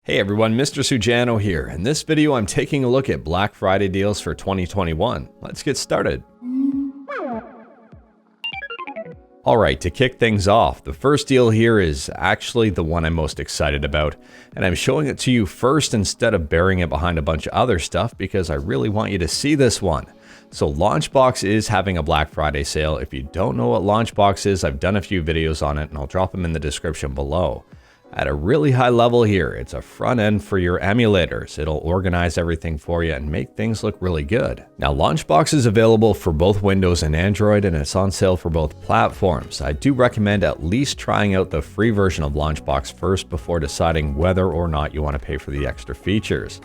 Hey everyone, Mr. Sujano here. In this video, I'm taking a look at Black Friday deals for 2021. Let's get started. Alright, to kick things off, the first deal here is actually the one I'm most excited about, and I'm showing it to you first instead of burying it behind a bunch of other stuff because I really want you to see this one. So LaunchBox is having a Black Friday sale. If you don't know what LaunchBox is, I've done a few videos on it and I'll drop them in the description below. At a really high level here, it's a front end for your emulators. It'll organize everything for you and make things look really good. Now, LaunchBox is available for both Windows and Android, and it's on sale for both platforms. I do recommend at least trying out the free version of LaunchBox first before deciding whether or not you want to pay for the extra features.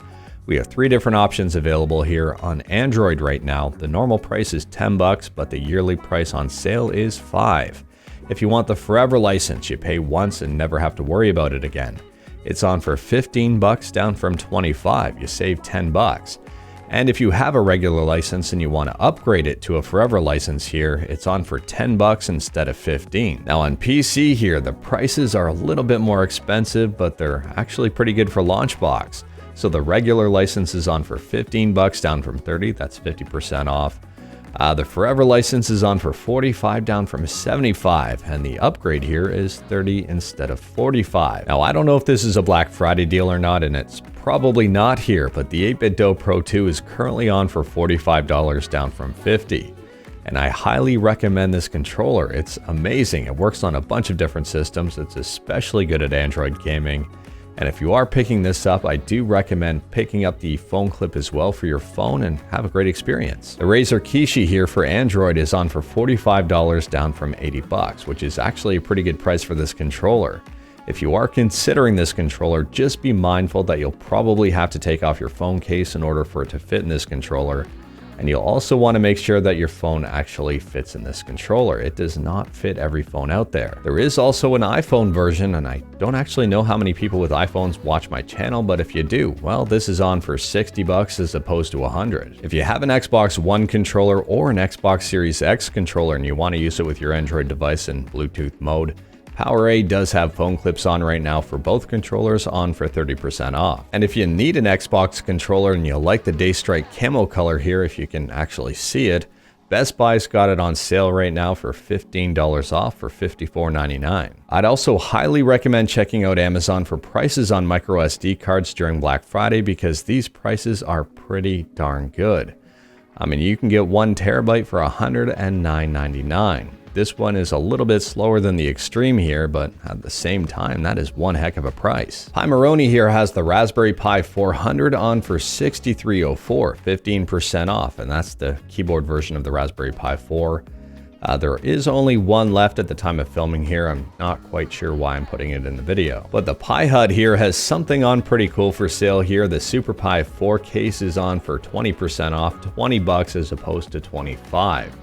We have 3 different options available here. On Android right now, the normal price is $10, but the yearly price on sale is $5. If you want the forever license, you pay once and never have to worry about it again. It's on for $15 down from $25. You save $10. And if you have a regular license and you want to upgrade it to a forever license here, it's on for $10 instead of $15. Now on PC here, the prices are a little bit more expensive, but they're actually pretty good for LaunchBox. So the regular license is on for $15 down from $30. That's 50% off. The forever license is on for $45 down from $75, and the upgrade here is $30 instead of $45. Now, I don't know if this is a Black Friday deal or not, and it's probably not here, but the 8BitDo Pro 2 is currently on for $45 down from $50. And I highly recommend this controller. It's amazing. It works on a bunch of different systems. It's especially good at Android gaming. And if you are picking this up, I do recommend picking up the phone clip as well for your phone and have a great experience. The Razer Kishi here for Android is on for $45 down from $80, which is actually a pretty good price for this controller. If you are considering this controller, just be mindful that you'll probably have to take off your phone case in order for it to fit in this controller. And you'll also want to make sure that your phone actually fits in this controller. It does not fit every phone out there. There is also an iPhone version, and I don't actually know how many people with iPhones watch my channel, but if you do, well, this is on for $60 as opposed to $100. If you have an Xbox One controller or an Xbox Series X controller and you want to use it with your Android device in Bluetooth mode, PowerA does have phone clips on right now for both controllers, on for 30% off. And if you need an Xbox controller and you like the Daystrike camo color here, if you can actually see it, Best Buy's got it on sale right now for $15 off for $54.99. I'd also highly recommend checking out Amazon for prices on microSD cards during Black Friday because these prices are pretty darn good. I mean, you can get 1 terabyte for $109.99. This one is a little bit slower than the Extreme here, but at the same time, that is one heck of a price. Pimaroni here has the Raspberry Pi 400 on for $63.04, 15% off, and that's the keyboard version of the Raspberry Pi 4. There is only one left at the time of filming here. I'm not quite sure why I'm putting it in the video. But the Pi Hut here has something on pretty cool for sale here. The Super Pi 4 case is on for 20% off, $20 as opposed to $25.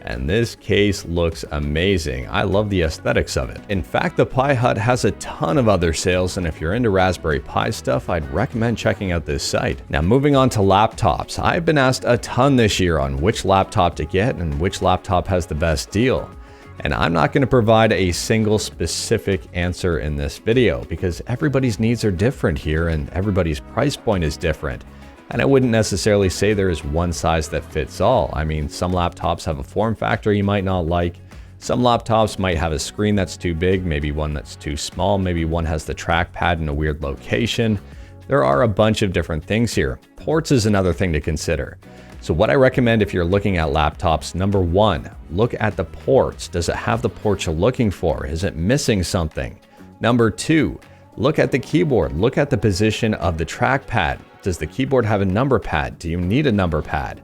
And this case looks amazing. I love the aesthetics of it. In fact, the Pi Hut has a ton of other sales, and if you're into Raspberry Pi stuff, I'd recommend checking out this site. Now, moving on to laptops. I've been asked a ton this year on which laptop to get and which laptop has the best deal. And I'm not going to provide a single specific answer in this video because everybody's needs are different here and everybody's price point is different. And I wouldn't necessarily say there is one size that fits all. I mean, some laptops have a form factor you might not like. Some laptops might have a screen that's too big, maybe one that's too small, maybe one has the trackpad in a weird location. There are a bunch of different things here. Ports is another thing to consider. So what I recommend if you're looking at laptops, number 1, look at the ports. Does it have the ports you're looking for? Is it missing something? Number 2, look at the keyboard. Look at the position of the trackpad. Does the keyboard have a number pad? Do you need a number pad?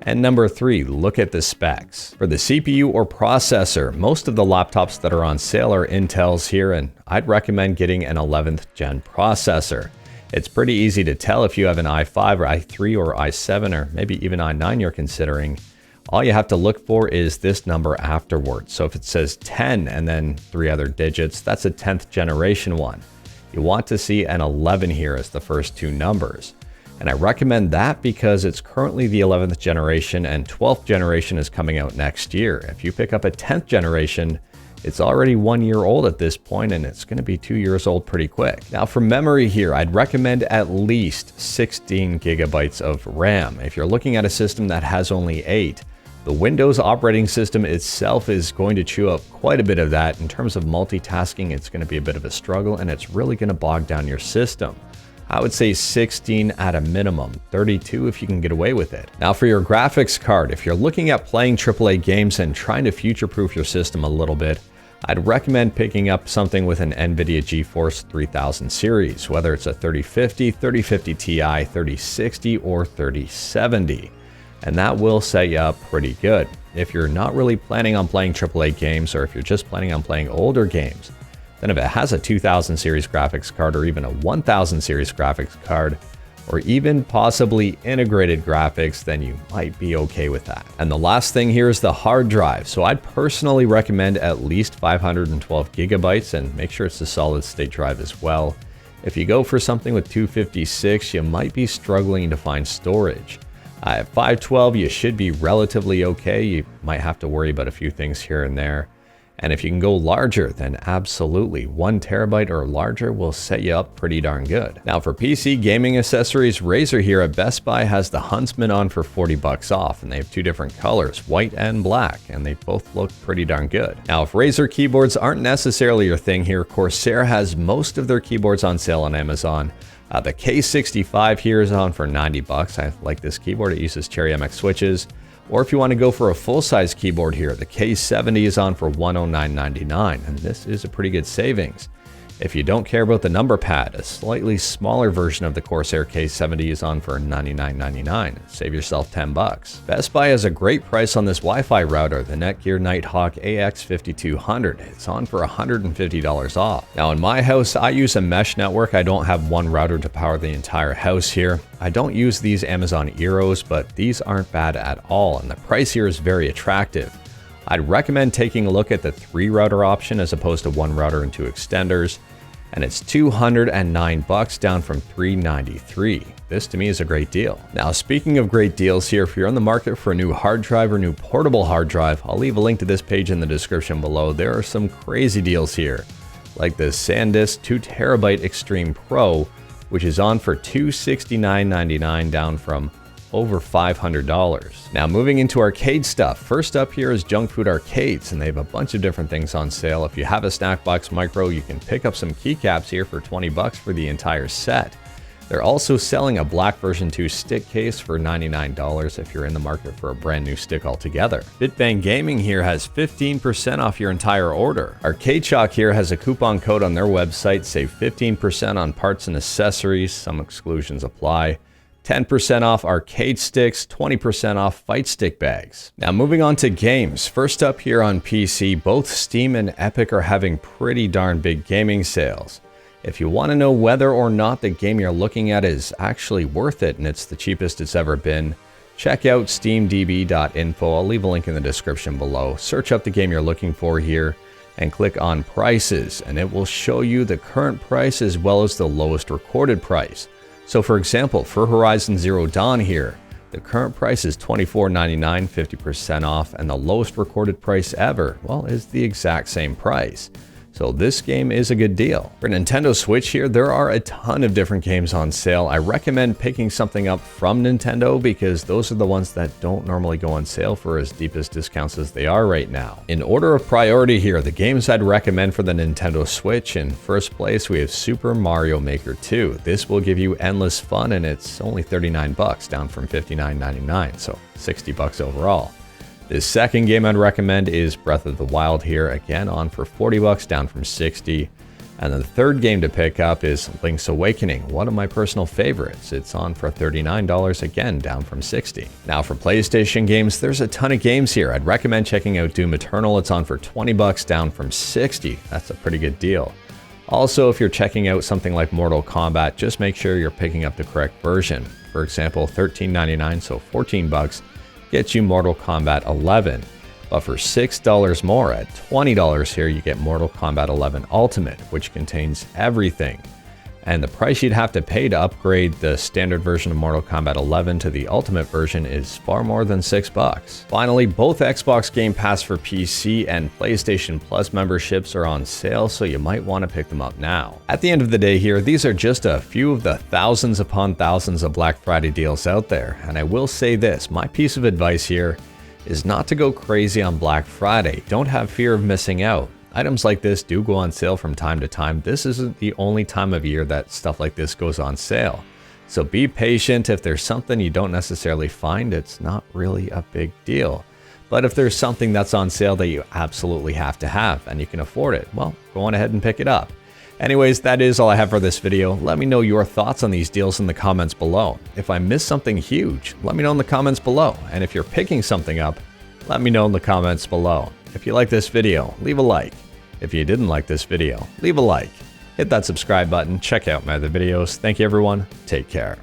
And number 3, look at the specs. For the CPU or processor, most of the laptops that are on sale are Intel's here, and I'd recommend getting an 11th gen processor. It's pretty easy to tell if you have an i5 or i3 or i7 or maybe even i9 you're considering. All you have to look for is this number afterwards. So if it says 10 and then 3 other digits, that's a 10th generation one. You want to see an 11 here as the first 2 numbers. And I recommend that because it's currently the 11th generation and 12th generation is coming out next year. If you pick up a 10th generation, It's already 1 year old at this point, and it's going to be 2 years old pretty quick. Now for memory here, I'd recommend at least 16 gigabytes of RAM. If you're looking at a system that has only 8, the Windows operating system itself is going to chew up quite a bit of that. In terms of multitasking, it's going to be a bit of a struggle, and it's really going to bog down your system. I would say 16 at a minimum, 32 if you can get away with it. Now for your graphics card, if you're looking at playing AAA games and trying to future-proof your system a little bit, I'd recommend picking up something with an NVIDIA GeForce 3000 series, whether it's a 3050, 3050 Ti, 3060, or 3070. And that will set you up pretty good. If you're not really planning on playing AAA games, or if you're just planning on playing older games, then if it has a 2000 series graphics card or even a 1000 series graphics card, or even possibly integrated graphics, then you might be okay with that. And the last thing here is the hard drive. So I'd personally recommend at least 512 gigabytes and make sure it's a solid state drive as well. If you go for something with 256, you might be struggling to find storage. At 512, you should be relatively okay. You might have to worry about a few things here and there. And if you can go larger, then absolutely 1 terabyte or larger will set you up pretty darn good. Now for PC gaming accessories, Razer here at Best Buy has the Huntsman on for 40 bucks off, and they have 2 different colors, white and black, and they both look pretty darn good. Now if Razer keyboards aren't necessarily your thing here, Corsair has most of their keyboards on sale on Amazon. The K65 here is on for 90 bucks. I like this keyboard, it uses Cherry MX switches. Or if you want to go for a full-size keyboard here, the K70 is on for $109.99, and this is a pretty good savings. If you don't care about the number pad, a slightly smaller version of the Corsair K70 is on for $99.99. Save yourself 10 bucks. Best Buy has a great price on this Wi-Fi router, the Netgear Nighthawk AX5200. It's on for $150 off. Now in my house, I use a mesh network. I don't have one router to power the entire house here. I don't use these Amazon Eros, but these aren't bad at all, and the price here is very attractive. I'd recommend taking a look at the 3 router option as opposed to 1 router and 2 extenders. And it's 209 bucks down from 393. This to me is a great deal. Now speaking of great deals here, if you're on the market for a new hard drive or new portable hard drive, I'll leave a link to this page in the description below. There are some crazy deals here, like the SanDisk 2 terabyte Extreme Pro, which is on for $269.99 down from over $500. Now moving into arcade stuff, first up here is Junk Food Arcades, and they have a bunch of different things on sale. If you have a Snackbox Micro, you can pick up some keycaps here for 20 bucks for the entire set. They're also selling a black version 2 stick case for $99 if you're in the market for a brand new stick altogether. BitBang Gaming here has 15% off your entire order. Arcade Shock here has a coupon code on their website, save 15% on parts and accessories, some exclusions apply. 10% off arcade sticks, 20% off fight stick bags. Now moving on to games. First up here on PC, both Steam and Epic are having pretty darn big gaming sales. If you want to know whether or not the game you're looking at is actually worth it and it's the cheapest it's ever been, check out steamdb.info. I'll leave a link in the description below. Search up the game you're looking for here and click on prices, and it will show you the current price as well as the lowest recorded price. So for example, for Horizon Zero Dawn here, the current price is $24.99, 50% off, and the lowest recorded price ever, well, is the exact same price. So this game is a good deal. For Nintendo Switch here, there are a ton of different games on sale. I recommend picking something up from Nintendo because those are the ones that don't normally go on sale for as deep as discounts as they are right now. In order of priority here, the games I'd recommend for the Nintendo Switch, in first place we have Super Mario Maker 2. This will give you endless fun and it's only 39 bucks down from $59.99, so 60 bucks overall. The second game I'd recommend is Breath of the Wild here, again on for 40 bucks down from 60. And the third game to pick up is Link's Awakening, one of my personal favorites. It's on for $39 again down from 60. Now for PlayStation games, there's a ton of games here. I'd recommend checking out Doom Eternal. It's on for 20 bucks down from 60. That's a pretty good deal. Also, if you're checking out something like Mortal Kombat, just make sure you're picking up the correct version. For example, $13.99, so 14 bucks. Gets you Mortal Kombat 11, but for $6 more at $20 here, you get Mortal Kombat 11 Ultimate, which contains everything. And the price you'd have to pay to upgrade the standard version of Mortal Kombat 11 to the Ultimate version is far more than $6. Finally, both Xbox Game Pass for PC and PlayStation Plus memberships are on sale, so you might want to pick them up now. At the end of the day here, these are just a few of the thousands upon thousands of Black Friday deals out there. And I will say this, my piece of advice here is not to go crazy on Black Friday. Don't have fear of missing out. Items like this do go on sale from time to time. This isn't the only time of year that stuff like this goes on sale. So be patient. If there's something you don't necessarily find, it's not really a big deal. But if there's something that's on sale that you absolutely have to have and you can afford it, well, go on ahead and pick it up. Anyways, that is all I have for this video. Let me know your thoughts on these deals in the comments below. If I missed something huge, let me know in the comments below. And if you're picking something up, let me know in the comments below. If you like this video, leave a like. If you didn't like this video, leave a like. Hit that subscribe button. Check out my other videos. Thank you, everyone. Take care.